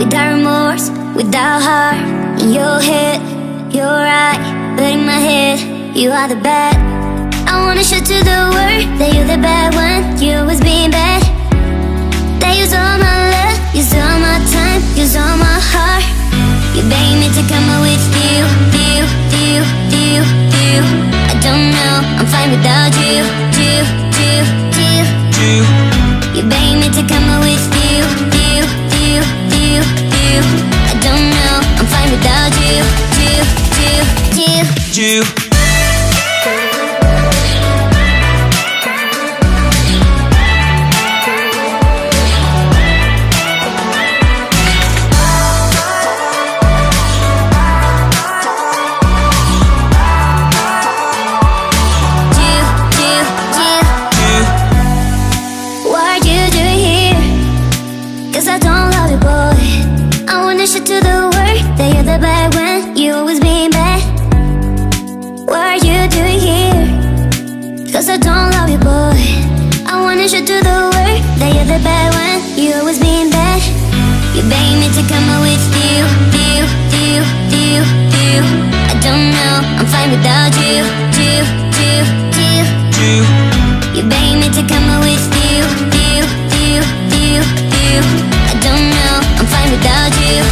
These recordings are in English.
Without remorse, without heart. In your head, you're right, but in my head, you are the bad. I wanna show to the world that you're the bad one. You always being bad. That use all my love, use all my time, use all my heart. You begging me to come out with you. I don't know, I'm fine without you. You begging me to come out with you. I don't know, I'm fine without you. What are you doing here? 'Cause I don't love you, boy. I wanna show to the world that you're the bad one. You always being bad. What are you doing here? 'Cause I don't love you, boy. I wanna show to the world that you're the bad one. You always being bad. You begging me to come out with you. I don't know, I'm fine without you. You begging me to come out with you. I don't know, I'm fine without you.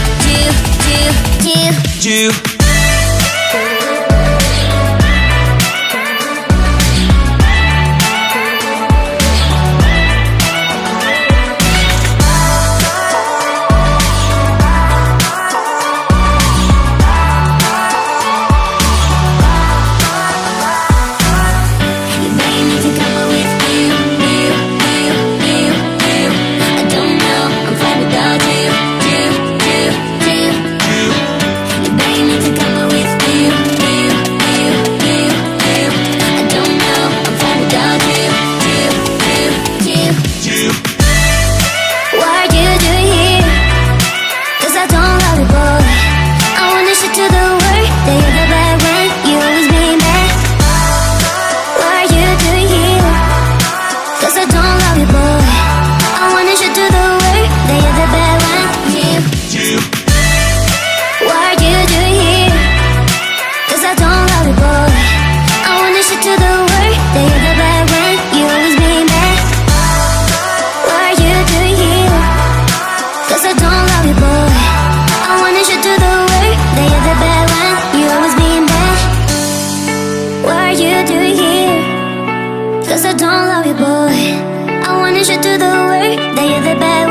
Cause I don't love you, boy. I wanna show to the world that you're the bad one.